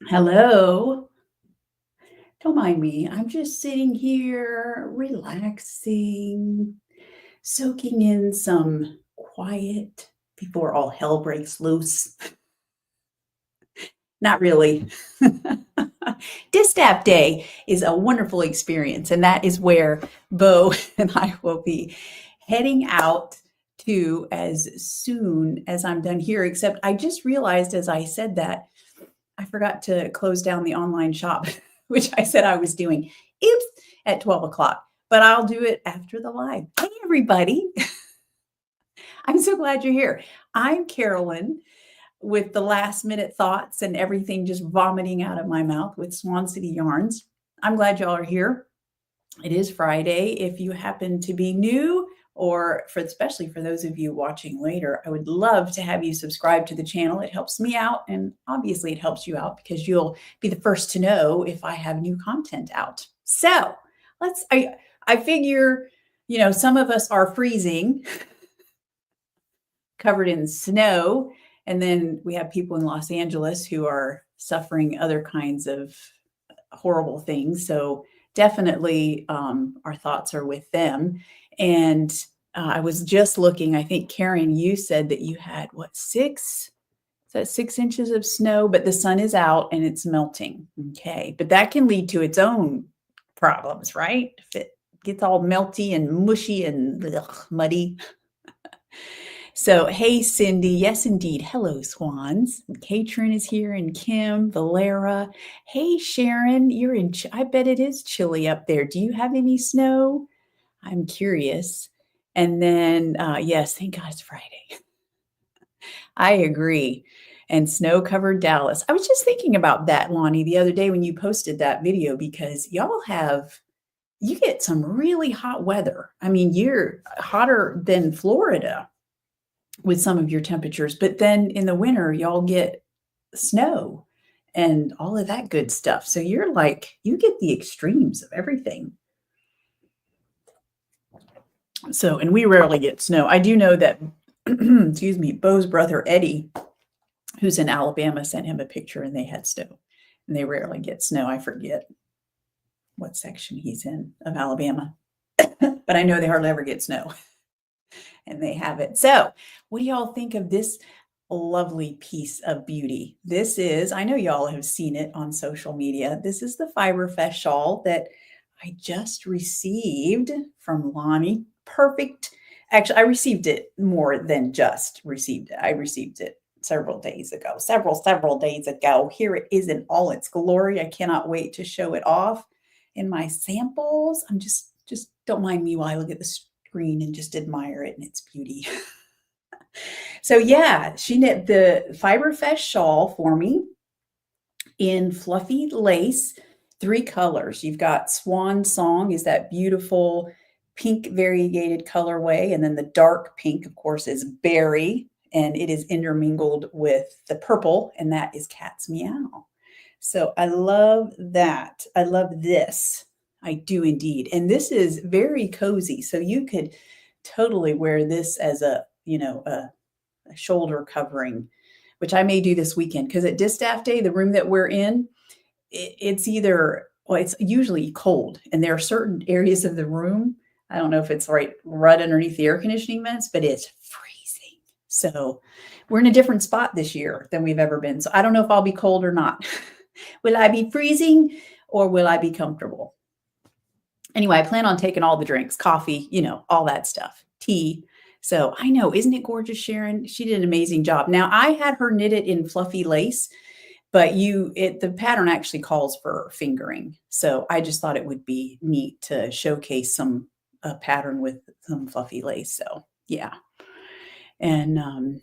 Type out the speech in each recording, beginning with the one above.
Hello. Don't mind me. I'm just sitting here relaxing, soaking in some quiet before all hell breaks loose. Not really. Distaff Day is a wonderful experience, and that is where Bo and I will be heading out to as soon as I'm done here. Except I just realized as I said that I forgot to close down the online shop, which I said I was doing. Oops, at 12 o'clock, but I'll do it after the live. Hey, everybody. I'm so glad you're here. I'm Carolyn with the last minute thoughts and everything just vomiting out of my mouth with Swan City Yarns. I'm glad y'all are here. It is Friday. If you happen to be new, or for especially for those of you watching later, I would love to have you subscribe to the channel. It helps me out, and obviously it helps you out because you'll be the first to know if I have new content out. So I figure, some of us are freezing, covered in snow, and then we have people in Los Angeles who are suffering other kinds of horrible things. So definitely our thoughts are with them. And I was just looking, I think, Karen, you said that you had what, 6 inches of snow, but the sun is out and it's melting. Okay. But that can lead to its own problems, right? If it gets all melty and mushy and muddy. So, hey, Cindy. Yes, indeed. Hello, Swans. Katrin is here, and Kim, Valera. Hey, Sharon, you're in. I bet it is chilly up there. Do you have any snow? I'm curious. And then, yes, thank God it's Friday. I agree. And snow covered Dallas. I was just thinking about that, Lonnie, the other day when you posted that video, because you get some really hot weather. I mean, you're hotter than Florida with some of your temperatures, but then in the winter, y'all get snow and all of that good stuff. So you're like, you get the extremes of everything. So, and we rarely get snow. I do know that, excuse me, Bo's brother, Eddie, who's in Alabama, sent him a picture and they had snow, and they rarely get snow. I forget what section he's in of Alabama, but I know they hardly ever get snow. And they have it. So what do y'all think of this lovely piece of beauty? This is, I know y'all have seen it on social media. This is the Fiberfest shawl that I just received from Lonnie. Perfect. Actually, I received it more than just received it. I received it several days ago, several days ago. Here it is in all its glory. I cannot wait to show it off in my samples. I'm just don't mind me while I look at the screen and just admire it and its beauty. So yeah, she knit the Fiberfest shawl for me in fluffy lace, 3 colors. You've got Swan Song is that beautiful pink variegated colorway, and then the dark pink, of course, is berry, and it is intermingled with the purple, and that is Cat's Meow. So I love that. I love this. I do indeed. And this is very cozy. So you could totally wear this as a shoulder covering, which I may do this weekend, because at Distaff Day, the room that we're in, it's usually cold. And there are certain areas of the room, I don't know if it's right underneath the air conditioning vents, but it's freezing. So we're in a different spot this year than we've ever been. So I don't know if I'll be cold or not. Will I be freezing or will I be comfortable? Anyway, I plan on taking all the drinks, coffee, all that stuff, tea. So I know, isn't it gorgeous, Sharon? She did an amazing job. Now I had her knit it in fluffy lace, but the pattern actually calls for fingering. So I just thought it would be neat to showcase a pattern with some fluffy lace. So yeah. And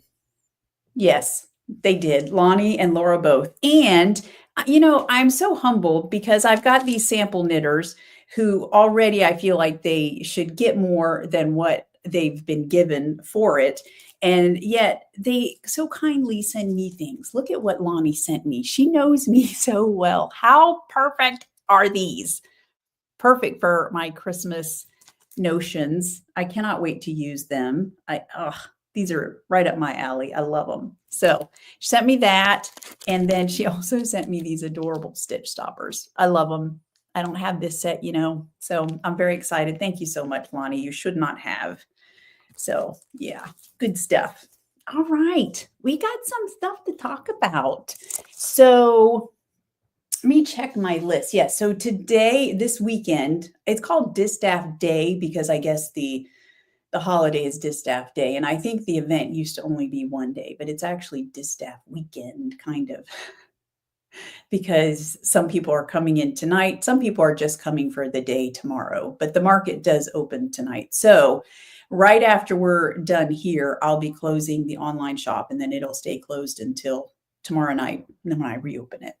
yes, they did. Lonnie and Laura both. And I'm so humbled because I've got these sample knitters who already I feel like they should get more than what they've been given for it. And yet they so kindly send me things. Look at what Lonnie sent me. She knows me so well. How perfect are these? Perfect for my Christmas notions. I cannot wait to use them. These are right up my alley. I love them. So she sent me that. And then she also sent me these adorable stitch stoppers. I love them. I don't have this set, so I'm very excited. Thank you so much, Lonnie. You should not have. So yeah, good stuff. All right. We got some stuff to talk about. So let me check my list. Yeah. So today, this weekend, it's called Distaff Day because I guess the holiday is Distaff Day. And I think the event used to only be one day, but it's actually Distaff weekend, kind of, because some people are coming in tonight. Some people are just coming for the day tomorrow, but the market does open tonight. So right after we're done here, I'll be closing the online shop and then it'll stay closed until tomorrow night. And then when I reopen it.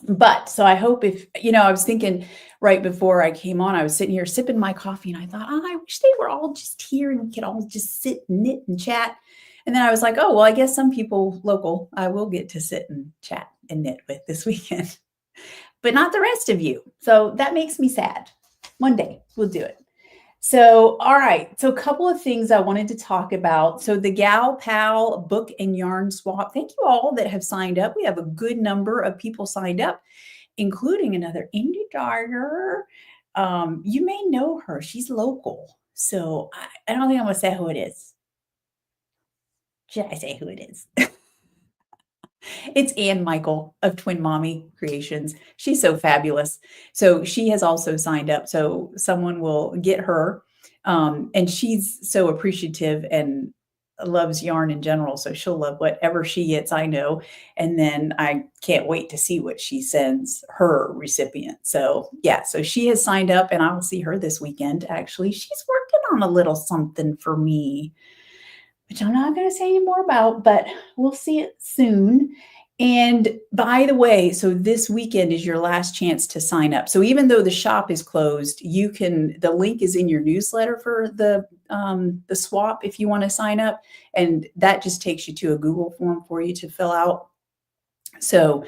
But so I hope I was thinking right before I came on, I was sitting here sipping my coffee and I thought, I wish they were all just here and we could all just sit and knit and chat. And then I was like, oh, well, I guess some people local I will get to sit and chat and knit with this weekend, but not the rest of you. So that makes me sad. One day we'll do it. So, all right. So a couple of things I wanted to talk about. So the Gal Pal book and yarn swap. Thank you all that have signed up. We have a good number of people signed up, including another indie dyer. You may know her. She's local. So I don't think I'm going to say who it is. Should I say who it is? It's Ann Michael of Twin Mommy Creations. She's so fabulous. So she has also signed up. So someone will get her. And she's so appreciative and loves yarn in general. So she'll love whatever she gets, I know. And then I can't wait to see what she sends her recipient. So yeah, so she has signed up and I'll see her this weekend. Actually, she's working on a little something for me, which I'm not going to say any more about, but we'll see it soon. And by the way, so this weekend is your last chance to sign up. So even though the shop is closed, the link is in your newsletter for the swap if you want to sign up. And that just takes you to a Google form for you to fill out. So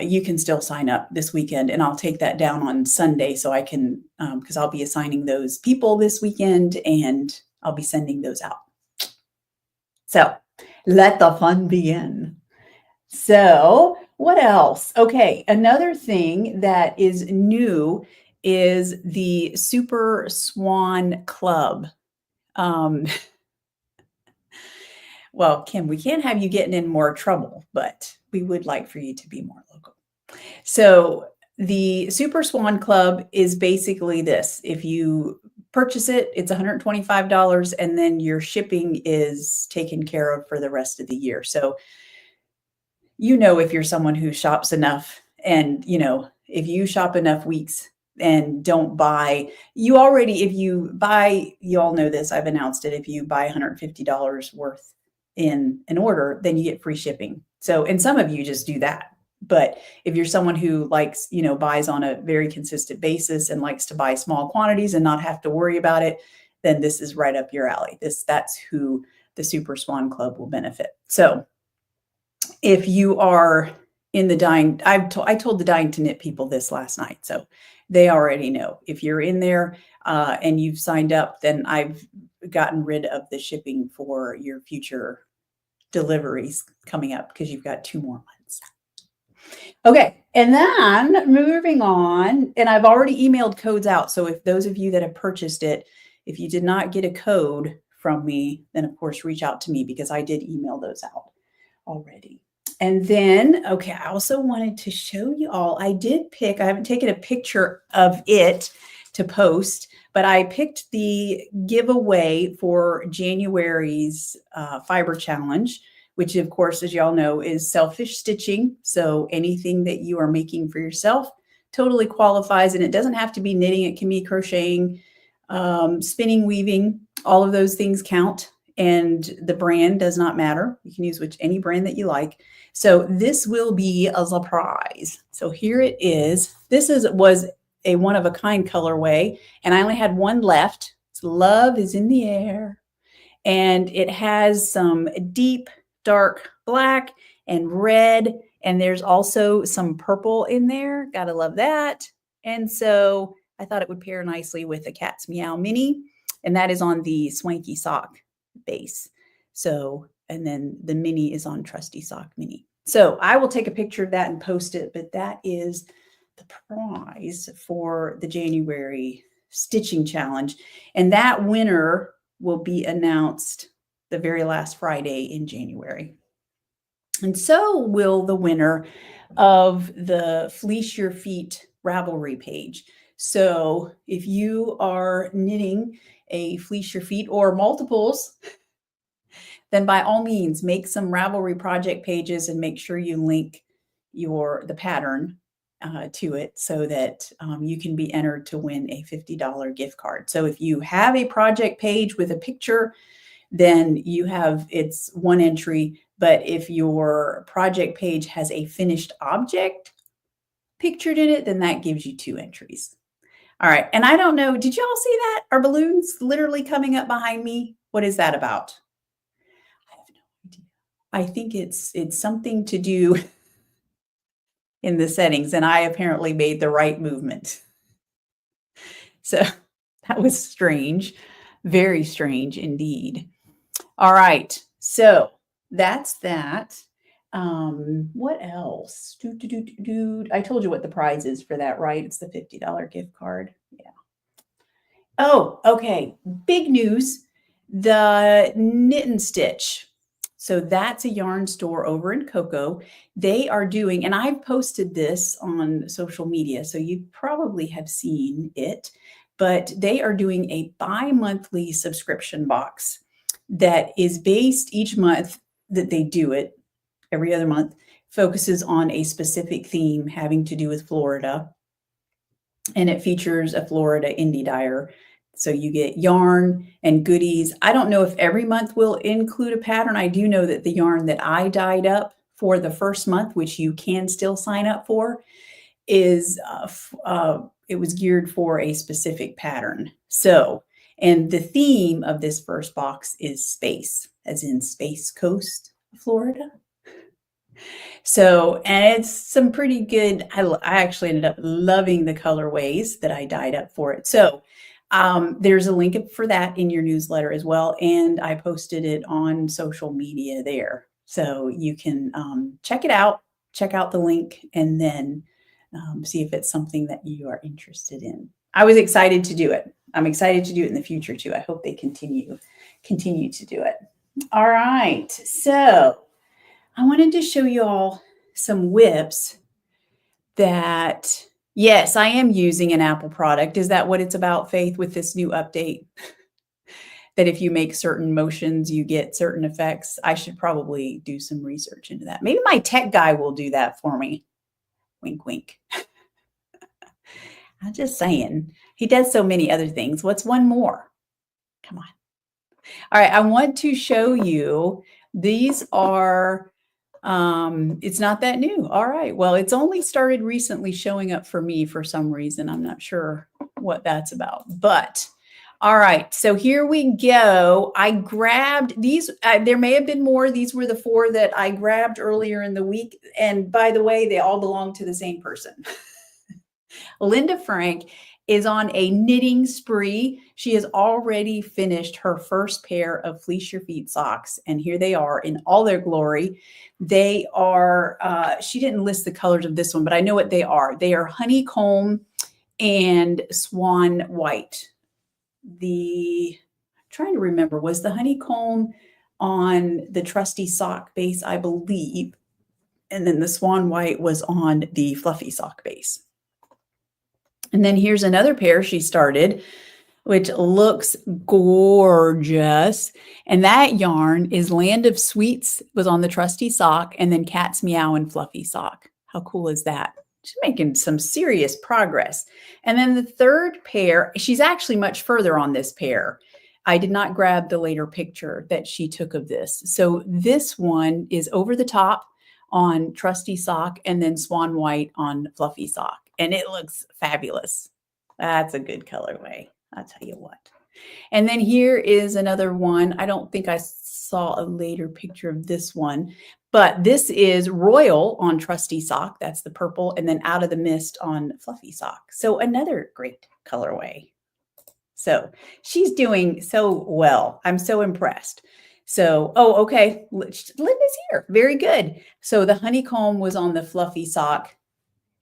you can still sign up this weekend and I'll take that down on Sunday so I can, because I'll be assigning those people this weekend and I'll be sending those out. So let the fun begin. So what else? Okay, another thing that is new is the Super Swan Club. Well, Kim, we can't have you getting in more trouble, but we would like for you to be more local. So the Super Swan Club is basically this. If you purchase it, it's $125 and then your shipping is taken care of for the rest of the year. So if you're someone who shops enough and, if you shop enough weeks and don't buy, you all know this, I've announced it. If you buy $150 worth in an order, then you get free shipping. So, and some of you just do that. But if you're someone who likes, buys on a very consistent basis and likes to buy small quantities and not have to worry about it, then this is right up your alley. That's who the Super Swan Club will benefit. So if you are in the dyeing, I told the Dying to Knit people this last night, so they already know. If you're in there and you've signed up, then I've gotten rid of the shipping for your future deliveries coming up because you've got 2 more months. Okay, and then moving on, and I've already emailed codes out. So if those of you that have purchased it, if you did not get a code from me, then of course reach out to me because I did email those out already. And then, okay, I also wanted to show you all, I haven't taken a picture of it to post, but I picked the giveaway for January's fiber challenge, which of course, as y'all know, is selfish stitching. So anything that you are making for yourself totally qualifies, and it doesn't have to be knitting. It can be crocheting, spinning, weaving, all of those things count. And the brand does not matter. You can use any brand that you like. So this will be a surprise. So here it is. This was a one-of-a-kind colorway, and I only had one left. It's Love is in the Air. And it has some deep, dark black and red. And there's also some purple in there. Gotta love that. And so I thought it would pair nicely with a Cat's Meow Mini. And that is on the Swanky Sock base. So And then the mini is on Trusty Sock Mini. So I will take a picture of that and post it, but that is the prize for the January stitching challenge. And that winner will be announced the very last Friday in January. And so will the winner of the Fleece Your Feet Ravelry page. So if you are knitting a Fleece Your Feet or multiples, then by all means make some Ravelry project pages and make sure you link the pattern to it so that you can be entered to win a $50 gift card. So if you have a project page with a picture, then it's one entry. But if your project page has a finished object pictured in it, then that gives you 2 entries. All right. And I don't know, did y'all see that? Are balloons literally coming up behind me? What is that about? I have no idea. I think it's something to do in the settings, and I apparently made the right movement. So that was strange, very strange indeed. All right, so that's that. What else? I told you what the prize is for that, right? It's the $50 gift card. Yeah. Oh, okay. Big news. The Knit and Stitch. So that's a yarn store over in Cocoa. They are doing, and I've posted this on social media, so you probably have seen it, but they are doing a bi-monthly subscription box that is based each month that they do it, every other month, focuses on a specific theme having to do with Florida. And it features a Florida indie dyer. So you get yarn and goodies. I don't know if every month will include a pattern. I do know that the yarn that I dyed up for the first month, which you can still sign up for, is it was geared for a specific pattern. So, and the theme of this first box is space, as in Space Coast, Florida. So, and it's some pretty good, I actually ended up loving the colorways that I dyed up for it. So there's a link for that in your newsletter as well. And I posted it on social media there. So you can check it out, check out the link, and then see if it's something that you are interested in. I was excited to do it. I'm excited to do it in the future too. I hope they continue to do it. All right. So I wanted to show you all some whips that, yes, I am using an Apple product. Is that what it's about, Faith, with this new update? That if you make certain motions, you get certain effects? I should probably do some research into that. Maybe my tech guy will do that for me. Wink, wink. I'm just saying. He does so many other things. What's one more? Come on. All right, I want to show you, these are, it's not that new. All right, well, it's only started recently showing up for me for some reason. I'm not sure what that's about, but all right, so here we go. I grabbed these. There may have been more. These were the 4 that I grabbed earlier in the week. And by the way, they all belong to the same person. Linda Frank is on a knitting spree. She has already finished her first pair of Fleece Your Feet socks, and here they are in all their glory. They are, she didn't list the colors of this one, but I know what they are. They are honeycomb and swan white. I'm trying to remember, was the honeycomb on the Trusty sock base, I believe, and then the swan white was on the fluffy sock base. And then here's another pair she started, which looks gorgeous. And that yarn is Land of Sweets, was on the Trusty sock, and then Cat's Meow and Fluffy sock. How cool is that? She's making some serious progress. And then the third pair, she's actually much further on this pair. I did not grab the later picture that she took of this. So this one is over the top on Trusty sock and then Swan White on Fluffy sock. And it looks fabulous. That's a good colorway, I'll tell you what. And then here is another one. I don't think I saw a later picture of this one, but this is Royal on Trusty sock. That's the purple. And then Out of the Mist on Fluffy sock. So another great colorway. So she's doing so well. I'm so impressed. So, oh, okay. Linda's here. Very good. So the honeycomb was on the fluffy sock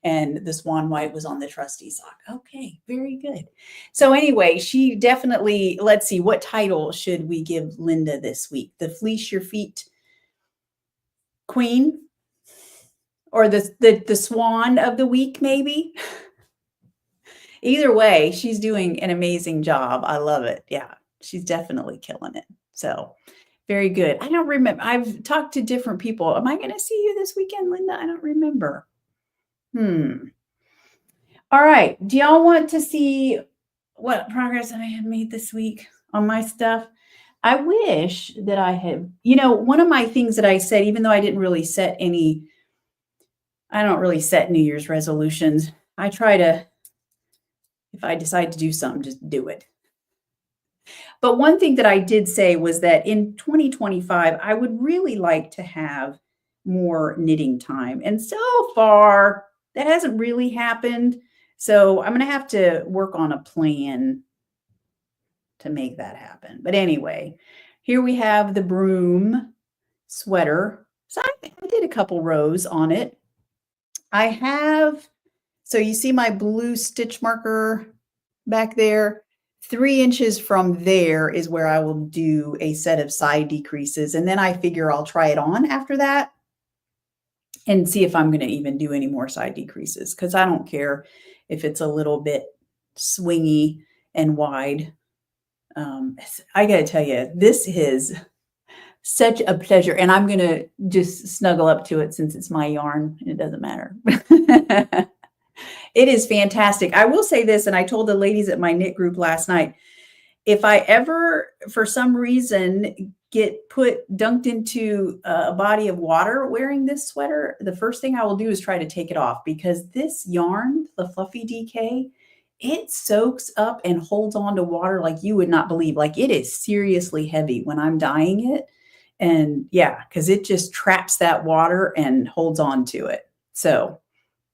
and the swan white was on the trusty sock. Okay, very good. So anyway, she definitely, let's see, what title should we give Linda this week? The Fleece Your Feet Queen? Or the Swan of the week, maybe? Either way, she's doing an amazing job. I love it. Yeah, she's definitely killing it. So very good. I don't remember. I've talked to different people. Am I going to see you this weekend, Linda? I don't remember. All right. Do y'all want to see what progress I have made this week on my stuff? I wish that I had, one of my things that I said, even though I didn't really set any, I don't really set New Year's resolutions. I try to, if I decide to do something, just do it. But one thing that I did say was that in 2025, I would really like to have more knitting time. And so far, that hasn't really happened. So I'm going to have to work on a plan to make that happen. But anyway, here we have the broom sweater. So I did a couple rows on it. I have, so you see my blue stitch marker back there. 3 inches from there is where I will do a set of side decreases. And then I figure I'll try it on after that and see if I'm going to even do any more side decreases, because I don't care if it's a little bit swingy and wide. I got to tell you, this is such a pleasure. And I'm going to just snuggle up to it since it's my yarn. It doesn't matter. It is fantastic. I will say this, and I told the ladies at my knit group last night, if I ever, for some reason, get dunked into a body of water wearing this sweater, the first thing I will do is try to take it off, because this yarn, the Fluffy DK, it soaks up and holds on to water like you would not believe. Like, it is seriously heavy when I'm dyeing it. And yeah, because it just traps that water and holds on to it. So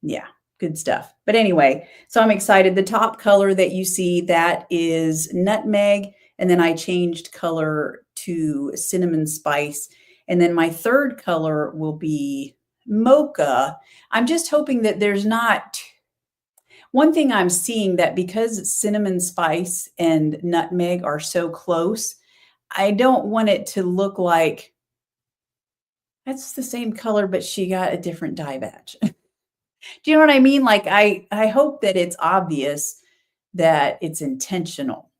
yeah. Good stuff. But anyway, so I'm excited. The top color that you see, that is Nutmeg. And then I changed color to Cinnamon Spice. And then my third color will be Mocha. I'm just hoping that there's not, one thing I'm seeing, that because Cinnamon Spice and Nutmeg are so close, I don't want it to look like that's the same color, but she got a different dye batch. Do you know what I mean? Like, I hope that it's obvious that it's intentional.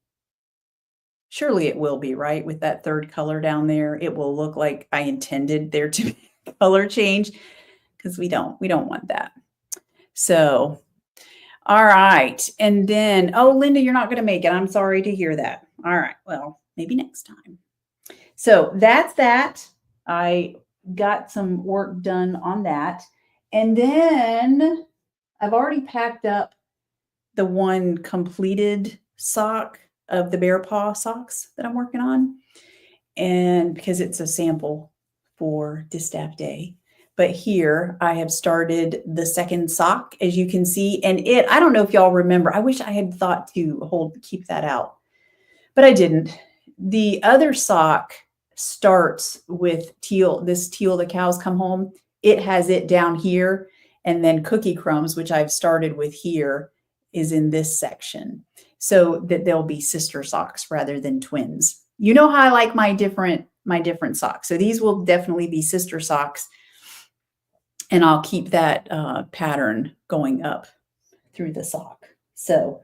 Surely it will be, right? With that third color down there, it will look like I intended there to be a color change, because we don't want that. So, all right. And then, oh, Linda, you're not going to make it. I'm sorry to hear that. All right. Well, maybe next time. So that's that. I got some work done on that. And then I've already packed up the one completed sock of the bear paw socks that I'm working on. And because it's a sample for Distaff Day. But here I have started the second sock, as you can see. And I don't know if y'all remember, I wish I had thought to keep that out, but I didn't. The other sock starts with Teal, this Teal, the cows come home. It has it down here, and then Cookie Crumbs, which I've started with here, is in this section, so that they'll be sister socks rather than twins. You know how I like my different socks. So these will definitely be sister socks, and I'll keep that pattern going up through the sock. So,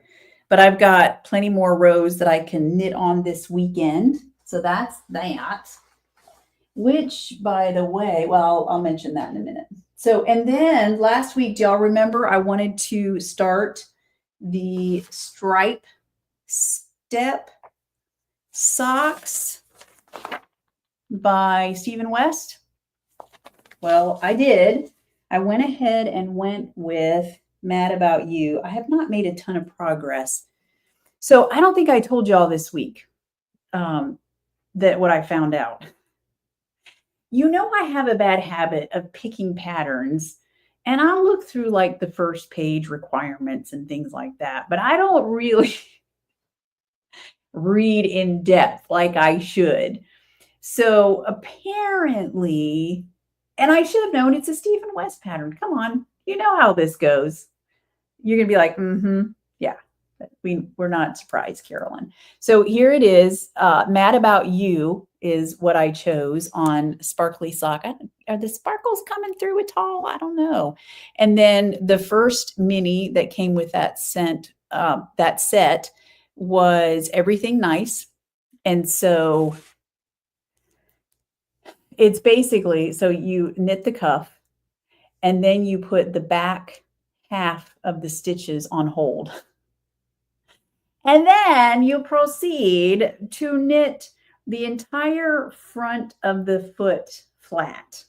but I've got plenty more rows that I can knit on this weekend. So that's that. Which, by the way, well, I'll mention that in a minute. So, and then last week, do y'all remember I wanted to start the Stripestep Socks by Stephen West? Well, I did. I went ahead and went with Mad About You. I have not made a ton of progress. So I don't think I told y'all this week that what I found out. You know, I have a bad habit of picking patterns, and I'll look through like the first page requirements and things like that, but I don't really read in depth like I should. So apparently, and I should have known it's a Stephen West pattern. Come on, you know how this goes. You're gonna be like, yeah. We're not surprised, Carolyn. So here it is. Mad About You is what I chose on Sparkly Sock. Are the sparkles coming through at all? I don't know. And then the first mini that came with that set was Everything Nice. And so it's basically, so you knit the cuff and then you put the back half of the stitches on hold. And then you proceed to knit the entire front of the foot flat.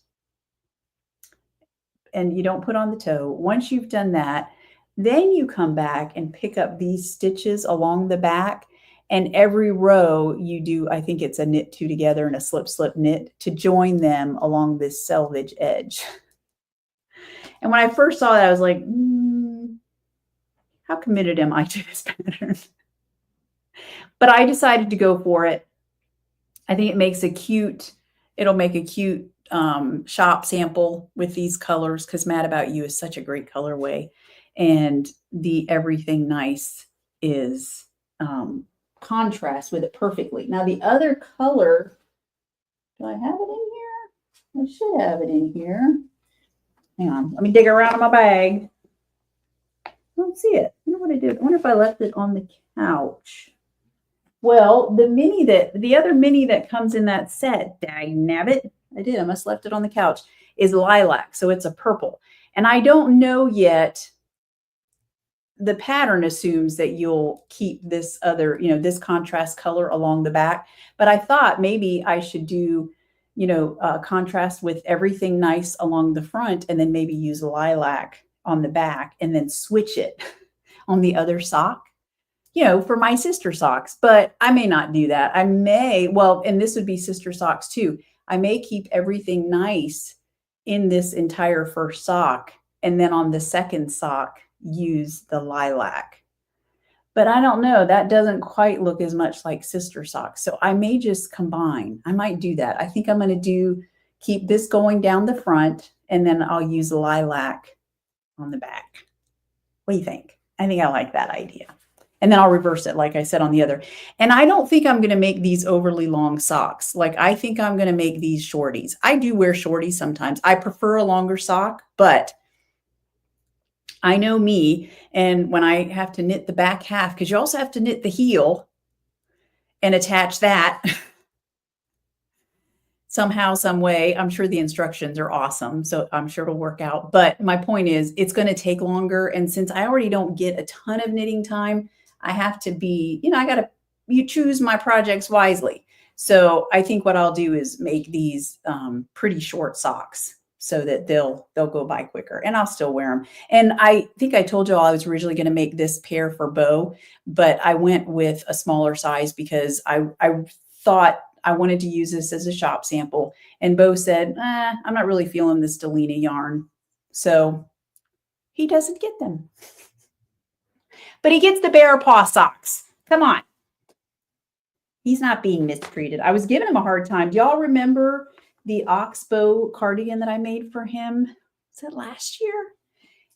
And you don't put on the toe. Once you've done that, then you come back and pick up these stitches along the back. And every row you do, I think it's a knit two together and a slip, slip knit to join them along this selvage edge. And when I first saw that, I was like, how committed am I to this pattern? But I decided to go for it. I think it makes it'll make a cute shop sample with these colors because Mad About You is such a great colorway. And the Everything Nice is contrast with it perfectly. Now the other color, do I have it in here? I should have it in here. Hang on, let me dig around in my bag. I don't see it. I wonder what I did. I wonder if I left it on the couch. Well, the other mini that comes in that set, dagnabbit, I did, I must have left it on the couch, is lilac. So it's a purple. And I don't know yet, the pattern assumes that you'll keep this other, this contrast color along the back. But I thought maybe I should do, contrast with Everything Nice along the front and then maybe use lilac on the back and then switch it on the other sock. For my sister socks, but I may not do that. I may, and this would be sister socks too. I may keep Everything Nice in this entire first sock. And then on the second sock, use the lilac. But I don't know, that doesn't quite look as much like sister socks. So I may just combine. I might do that. I think I'm going to keep this going down the front and then I'll use lilac on the back. What do you think? I think I like that idea. And then I'll reverse it, like I said, on the other. And I don't think I'm going to make these overly long socks. Like, I think I'm going to make these shorties. I do wear shorties sometimes. I prefer a longer sock, but I know me. And when I have to knit the back half, because you also have to knit the heel and attach that somehow, some way. I'm sure the instructions are awesome, so I'm sure it'll work out. But my point is, it's going to take longer. And since I already don't get a ton of knitting time, I have to be, you choose my projects wisely. So I think what I'll do is make these pretty short socks so that they'll go by quicker, and I'll still wear them. And I think I told you all I was originally going to make this pair for Bo, but I went with a smaller size because I thought I wanted to use this as a shop sample. And Bo said, I'm not really feeling this Delina yarn. So he doesn't get them. But he gets the bear paw socks. Come on. He's not being mistreated. I was giving him a hard time. Do y'all remember the oxbow cardigan that I made for him? Was that last year?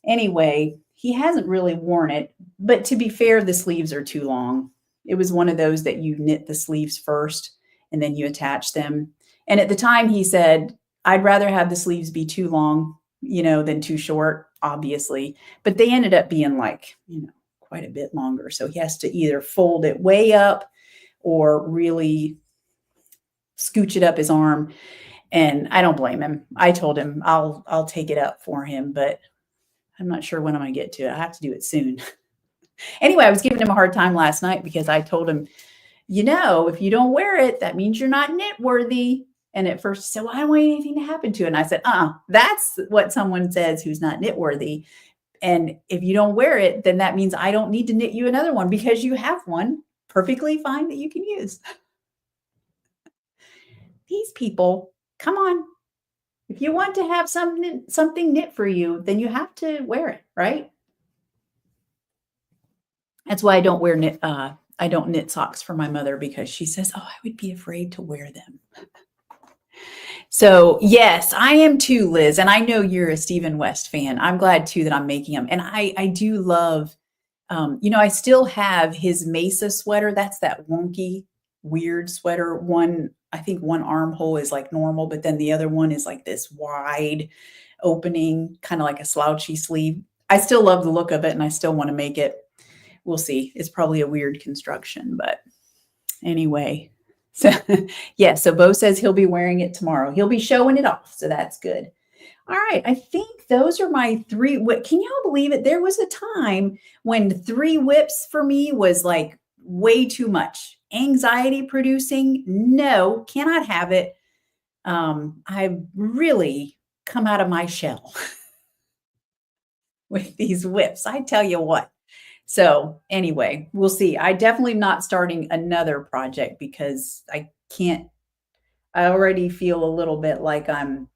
Anyway, he hasn't really worn it. But to be fair, the sleeves are too long. It was one of those that you knit the sleeves first and then you attach them. And at the time he said, I'd rather have the sleeves be too long, than too short, obviously. But they ended up being like, quite a bit longer. So he has to either fold it way up or really scooch it up his arm. And I don't blame him. I told him I'll take it up for him, but I'm not sure when I'm going to get to it. I have to do it soon. Anyway, I was giving him a hard time last night because I told him, if you don't wear it, that means you're not knit worthy. And at first he said, well, I don't want anything to happen to it. And I said, that's what someone says who's not knit worthy. And if you don't wear it, then that means I don't need to knit you another one because you have one perfectly fine that you can use. These people, come on. If you want to have something knit for you, then you have to wear it, right? That's why I don't wear I don't knit socks for my mother because she says, I would be afraid to wear them. So yes, I am too, Liz. And I know you're a Stephen West fan. I'm glad too that I'm making them. And I do love, I still have his Mesa sweater. That's that wonky, weird sweater. I think one armhole is like normal, but then the other one is like this wide opening, kind of like a slouchy sleeve. I still love the look of it and I still want to make it. We'll see. It's probably a weird construction, but anyway. So yeah, so Bo says he'll be wearing it tomorrow. He'll be showing it off. So that's good. All right. I think those are my 3 whips. Can y'all believe it? There was a time when 3 whips for me was like way too much. Anxiety producing. No, cannot have it. I've really come out of my shell with these whips. I tell you what. So anyway, we'll see. I definitely not starting another project because I already feel a little bit like I'm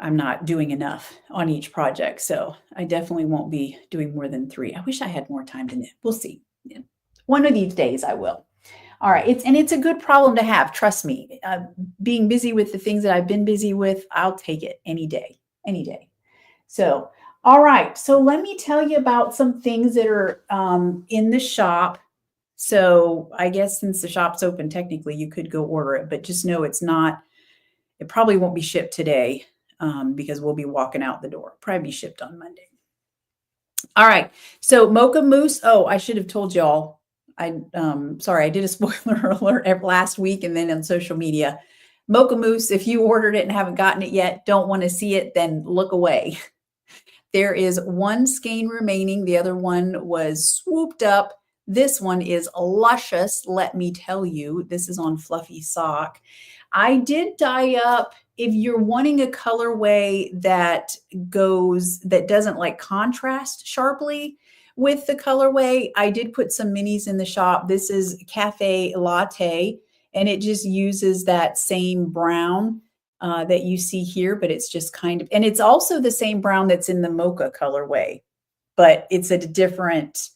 not doing enough on each project. So I definitely won't be doing more than 3. I wish I had more time to knit. We'll see. Yeah. One of these days I will. All right. It's a good problem to have. Trust me, being busy with the things that I've been busy with, I'll take it any day, any day. So, all right. So let me tell you about some things that are in the shop. So I guess since the shop's open, technically you could go order it, but just know it probably won't be shipped today because we'll be walking out the door. Probably be shipped on Monday. All right. So Mocha Mousse. Oh, I should have told y'all. Sorry, I did a spoiler alert last week and then on social media. Mocha Mousse, if you ordered it and haven't gotten it yet, don't want to see it, then look away. There is 1 skein remaining. The other one was swooped up. This one is luscious, let me tell you. This is on Fluffy Sock. I did dye up, if you're wanting a colorway that doesn't like contrast sharply with the colorway, I did put some minis in the shop. This is Cafe Latte, and it just uses that same brown that you see here, but it's just kind of, and it's also the same brown that's in the Mocha colorway, but it's at a different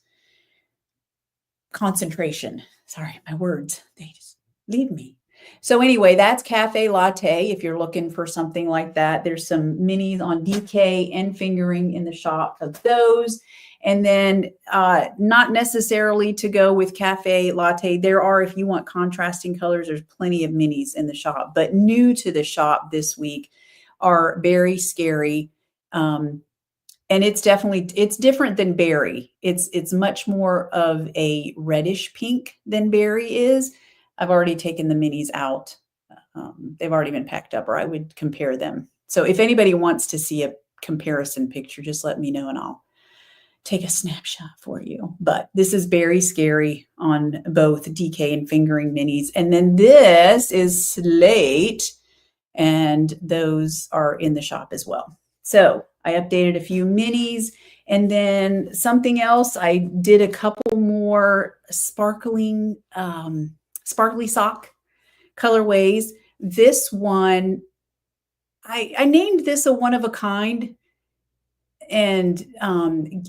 concentration. Sorry, my words, they just leave me. So anyway, that's Cafe Latte. If you're looking for something like that, there's some minis on DK and fingering in the shop of those. And then not necessarily to go with Cafe Latte. There are, if you want contrasting colors, there's plenty of minis in the shop. But new to the shop this week are Berry Scary. And it's different than berry. It's much more of a reddish pink than berry is. I've already taken the minis out. They've already been packed up, or I would compare them. So if anybody wants to see a comparison picture, just let me know and I'll take a snapshot for you. But this is Berry Scary on both DK and fingering minis. And then this is Slate, and those are in the shop as well. So I updated a few minis, and then something else. I did a couple more sparkly sock colorways. This one, I named this a one of a kind, and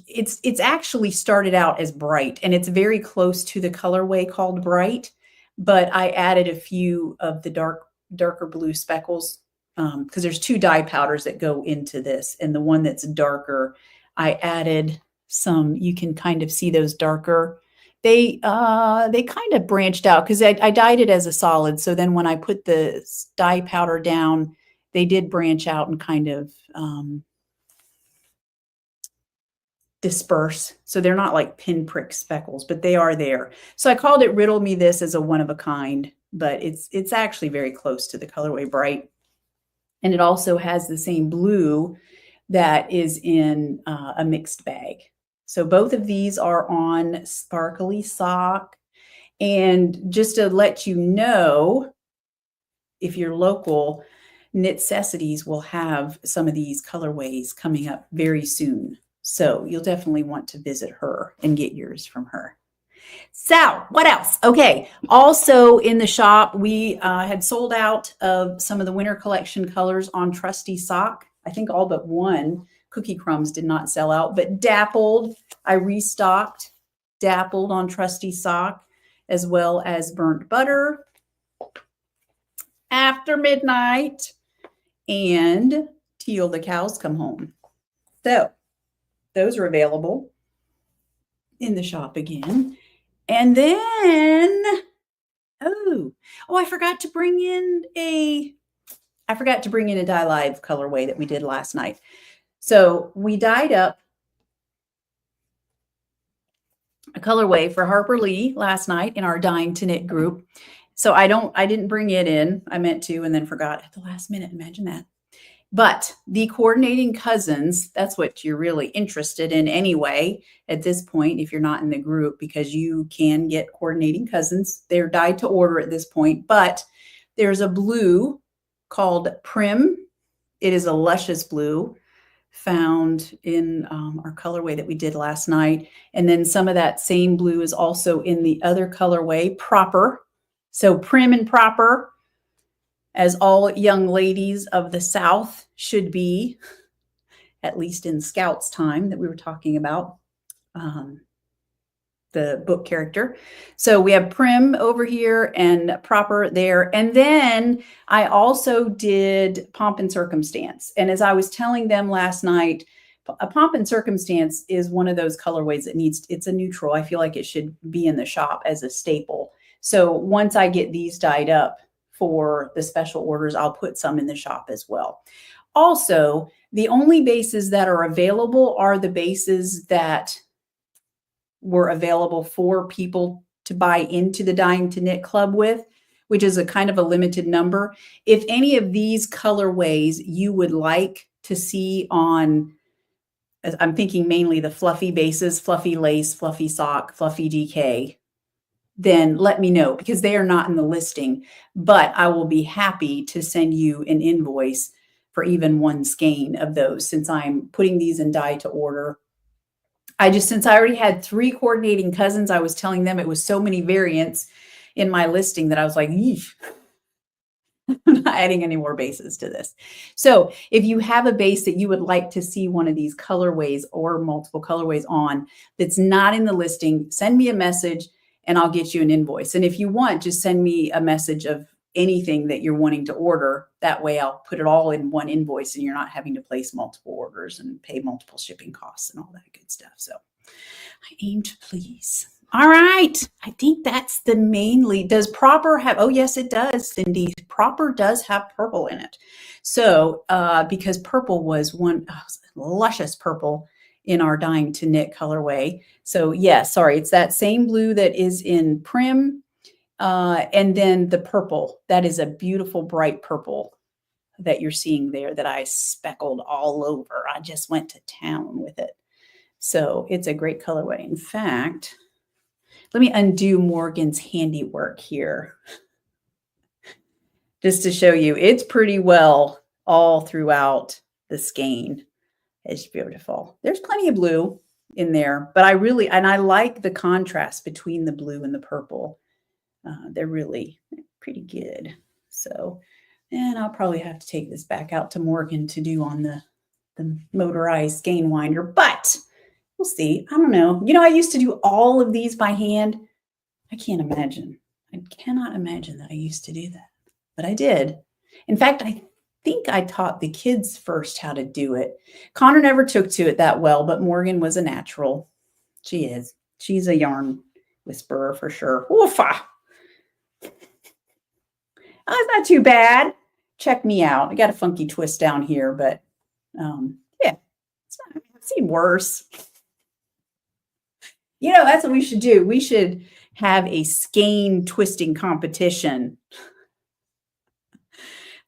it's actually started out as bright, and it's very close to the colorway called Bright, but I added a few of the darker blue speckles because there's 2 dye powders that go into this, and the one that's darker, I added some. You can kind of see those darker. They kind of branched out because I dyed it as a solid. So then when I put the dye powder down, they did branch out and kind of disperse. So they're not like pinprick speckles, but they are there. So I called it Riddle Me This as a one of a kind, but it's actually very close to the colorway Bright. And it also has the same blue that is in a mixed bag. So both of these are on Sparkly Sock. And just to let you know, if you're local, Knitcessities will have some of these colorways coming up very soon. So you'll definitely want to visit her and get yours from her. So what else? Okay. Also in the shop, we had sold out of some of the winter collection colors on Trusty Sock. I think all but one. Cookie Crumbs did not sell out, but Dappled, I restocked Dappled on Trusty Sock, as well as Burnt Butter. after midnight, and Teal the cows come home. So those are available in the shop again. And then, I forgot to bring in a Dye Live colorway that we did last night. So we dyed up a colorway for Harper Lee last night in our Dying to Knit group. So I didn't bring it in. I meant to, and then forgot at the last minute. Imagine that. But the coordinating cousins, that's what you're really interested in anyway at this point, if you're not in the group, because you can get coordinating cousins. They're dyed to order at this point, but there's a blue called Prim. It is a luscious blue found in our colorway that we did last night. And then some of that same blue is also in the other colorway, Proper. So Prim and Proper, as all young ladies of the South should be, at least in Scouts time that we were talking about, the book character. So we have Prim over here and Proper there. And then I also did Pomp and Circumstance. And as I was telling them last night, a Pomp and Circumstance is one of those colorways that it's a neutral. I feel like it should be in the shop as a staple. So once I get these dyed up for the special orders, I'll put some in the shop as well. Also, the only bases that are available are the bases that were available for people to buy into the Dying to Knit Club with, which is a kind of a limited number. If any of these colorways you would like to see on, I'm thinking mainly the fluffy bases, fluffy lace, fluffy sock, fluffy DK, then let me know, because they are not in the listing, but I will be happy to send you an invoice for even one skein of those, since I'm putting these in dye to order. Since I already had 3 coordinating cousins, I was telling them it was so many variants in my listing that I was like, eesh, I'm not adding any more bases to this. So if you have a base that you would like to see one of these colorways or multiple colorways on that's not in the listing, send me a message and I'll get you an invoice. And if you want, just send me a message of anything that you're wanting to order. That way I'll put it all in one invoice and you're not having to place multiple orders and pay multiple shipping costs and all that good stuff. So I aim to please. All right. I think that's the mainly. Does Proper have, oh yes, it does, Cindy. Proper does have purple in it. So because purple was luscious purple in our Dying to Knit colorway. So yeah, sorry, it's that same blue that is in Prim. And then the purple, that is a beautiful bright purple that you're seeing there that I speckled all over. I just went to town with it. So it's a great colorway. In fact, let me undo Morgan's handiwork here just to show you it's pretty well all throughout the skein. It's beautiful. There's plenty of blue in there, but I like the contrast between the blue and the purple. They're really pretty good. So, and I'll probably have to take this back out to Morgan to do on the motorized skein winder, but we'll see. I don't know. You know, I used to do all of these by hand. I can't imagine. I cannot imagine that I used to do that, but I did. In fact, I think I taught the kids first how to do it. Connor never took to it that well, but Morgan was a natural. She is. She's a yarn whisperer for sure. Woofa. Oh, it's not too bad. Check me out. I got a funky twist down here, but yeah, I've seen worse. You know, that's what we should do. We should have a skein twisting competition.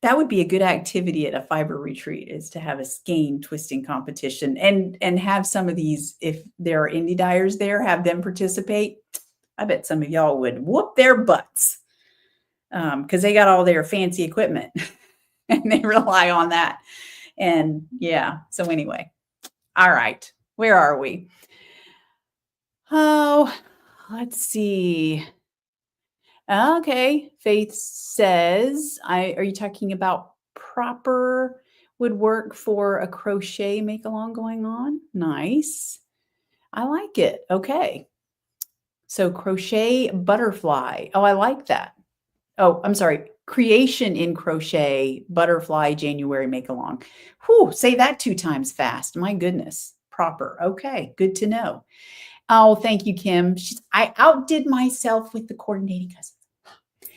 That would be a good activity at a fiber retreat, is to have a skein twisting competition and have some of these, if there are indie dyers there, have them participate. I bet some of y'all would whoop their butts because they got all their fancy equipment and they rely on that. And yeah, so anyway, all right, where are we? Oh, let's see. Okay, Faith says, are you talking about Proper would work for a crochet make-along going on? Nice. I like it. Okay. So crochet butterfly. Oh, I like that. Oh, I'm sorry. Creation in crochet, butterfly, January make along. Whew, say that 2 times fast. My goodness. Proper. Okay, good to know. Oh, thank you, Kim. I outdid myself with the coordinating cousins.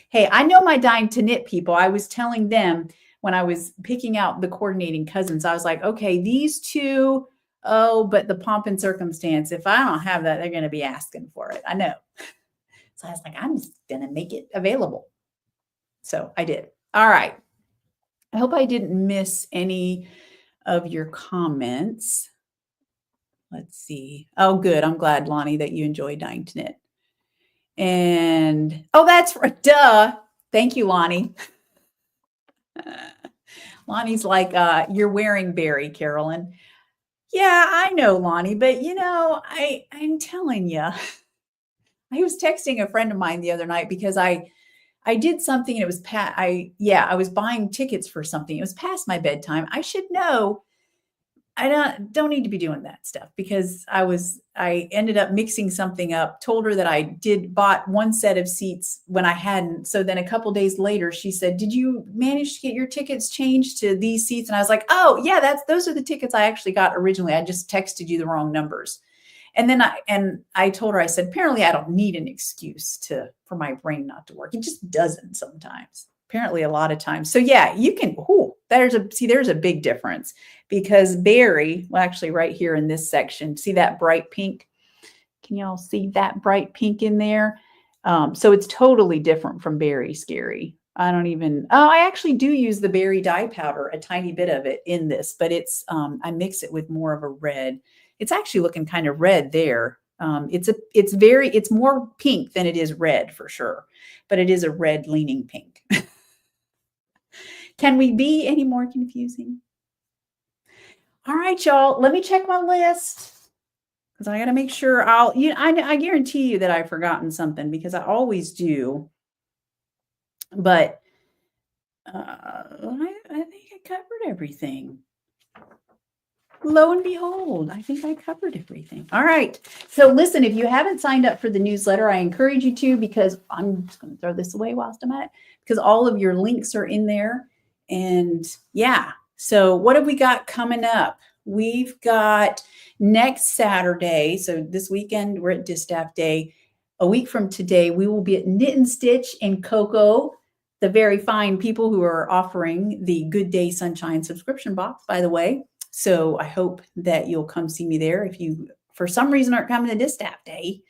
Hey, I know my dying to knit people. I was telling them when I was picking out the coordinating cousins, I was like, okay, these two, oh, but the pomp and circumstance, if I don't have that, they're going to be asking for it. I know. So I was like, I'm just going to make it available. So I did. All right. I hope I didn't miss any of your comments. Let's see. Oh, good. I'm glad, Lonnie, that you enjoy dying to knit. And, oh, that's right. Duh. Thank you, Lonnie. Lonnie's like, you're wearing Barry, Carolyn. Yeah, I know, Lonnie, but I'm telling you, I was texting a friend of mine the other night because I did something and it was I was buying tickets for something. It was past my bedtime. I should know. I don't need to be doing that stuff because I ended up mixing something up, told her that I bought one set of seats when I hadn't. So then a couple days later, she said, did you manage to get your tickets changed to these seats? And I was like, oh yeah, those are the tickets I actually got originally. I just texted you the wrong numbers. And then I told her, I said, apparently I don't need an excuse for my brain not to work. It just doesn't sometimes. Apparently a lot of times. So yeah, you can, there's a big difference because Barry, well, actually right here in this section, see that bright pink? Can y'all see that bright pink in there? So it's totally different from Berry Scary. I actually do use the berry dye powder, a tiny bit of it in this, but I mix it with more of a red. It's actually looking kind of red there. It's more pink than it is red for sure, but it is a red leaning pink. Can we be any more confusing? All right, y'all, let me check my list because I got to make sure I guarantee you that I've forgotten something because I always do. But I think I covered everything. Lo and behold, I think I covered everything. All right. So listen, if you haven't signed up for the newsletter, I encourage you to because I'm just going to throw this away whilst I'm at it because all of your links are in there. And yeah, so what have we got coming up? We've got next Saturday. So this weekend, we're at Distaff Day. A week from today, we will be at Knit and Stitch in Cocoa, the very fine people who are offering the Good Day Sunshine subscription box, by the way. So I hope that you'll come see me there if you, for some reason, aren't coming to Distaff Day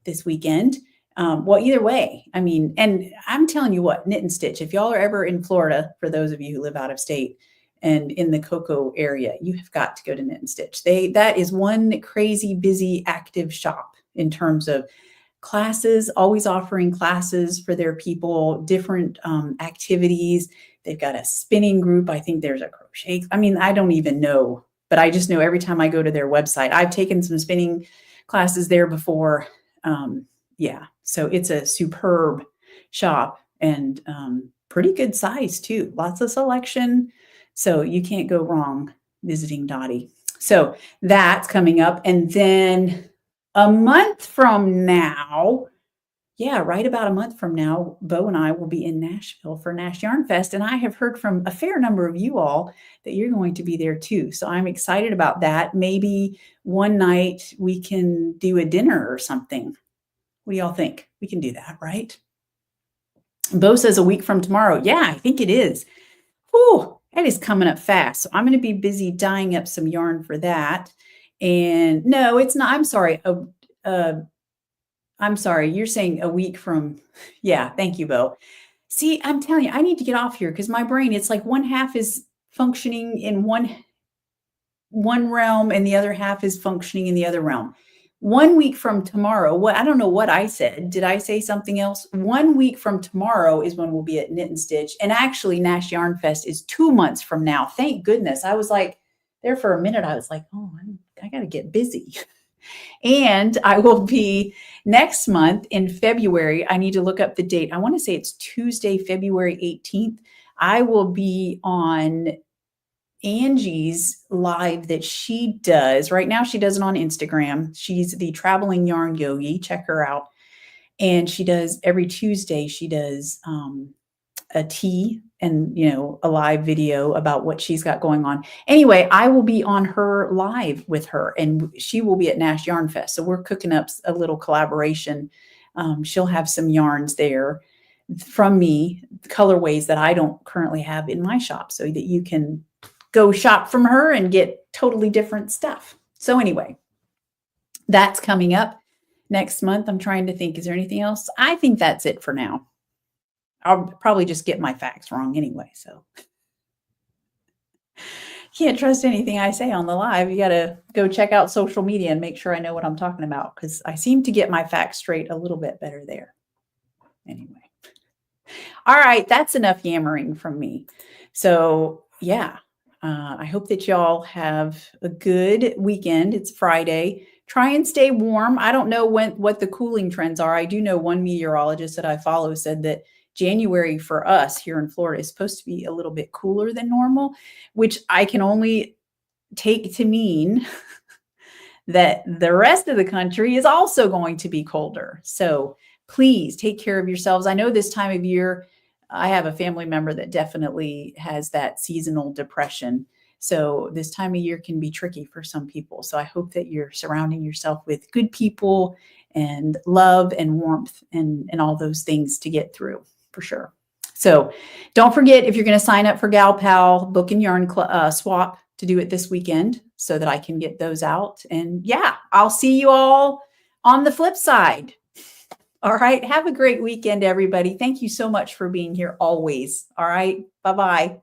this weekend. Well, either way, I mean, and I'm telling you what, Knit and Stitch, if y'all are ever in Florida, for those of you who live out of state and in the Cocoa area, you have got to go to Knit and Stitch. That is one crazy, busy, active shop in terms of classes, always offering classes for their people, different activities. They've got a spinning group. I think there's a crochet. I mean, I don't even know, but I just know every time I go to their website, I've taken some spinning classes there before. Yeah, so it's a superb shop and pretty good size too. Lots of selection. So you can't go wrong visiting Dottie. So that's coming up. And then a month from now, right about a month from now, Bo and I will be in Nashville for Nash Yarn Fest. And I have heard from a fair number of you all that you're going to be there too. So I'm excited about that. Maybe one night we can do a dinner or something. What do y'all think? We can do that, right? Bo says a week from tomorrow. Yeah, I think it is. Whew, that is coming up fast. So I'm going to be busy dyeing up some yarn for that. And no, it's not. I'm sorry. I'm sorry. You're saying a week from. Yeah. Thank you, Bo. See, I'm telling you, I need to get off here because my brain, it's like one half is functioning in one realm and the other half is functioning in the other realm. 1 week from tomorrow, I don't know what I said. Did I say something else? 1 week from tomorrow is when we'll be at Knit and Stitch. And actually, Nash Yarn Fest is 2 months from now. Thank goodness. I was like, there for a minute, I was like, oh, I got to get busy. And I will be next month in February. I need to look up the date. I want to say it's Tuesday, February 18th. I will be on Angie's live that she does right now. She does it on Instagram. She's the Traveling Yarn Yogi. Check her out. And she does every Tuesday. She does a tea and, a live video about what she's got going on. Anyway, I will be on her live with her, and she will be at Nash Yarn Fest. So we're cooking up a little collaboration. She'll have some yarns there from me, colorways that I don't currently have in my shop, so that you can go shop from her and get totally different stuff. So anyway, that's coming up next month. I'm trying to think, is there anything else? I think that's it for now. I'll probably just get my facts wrong anyway, so can't trust anything I say on the live. You got to go check out social media and make sure I know what I'm talking about, because I seem to get my facts straight a little bit better there. Anyway. All right, that's enough yammering from me. So yeah, I hope that y'all have a good weekend. It's Friday. Try and stay warm. I don't know what the cooling trends are. I do know one meteorologist that I follow said that January for us here in Florida is supposed to be a little bit cooler than normal, which I can only take to mean that the rest of the country is also going to be colder. So please take care of yourselves. I know this time of year, I have a family member that definitely has that seasonal depression. So this time of year can be tricky for some people. So I hope that you're surrounding yourself with good people and love and warmth and all those things to get through, for sure. So don't forget, if you're going to sign up for Gal Pal Book and Yarn Swap, to do it this weekend so that I can get those out. And yeah, I'll see you all on the flip side. All right. Have a great weekend, everybody. Thank you so much for being here always. All right. Bye-bye.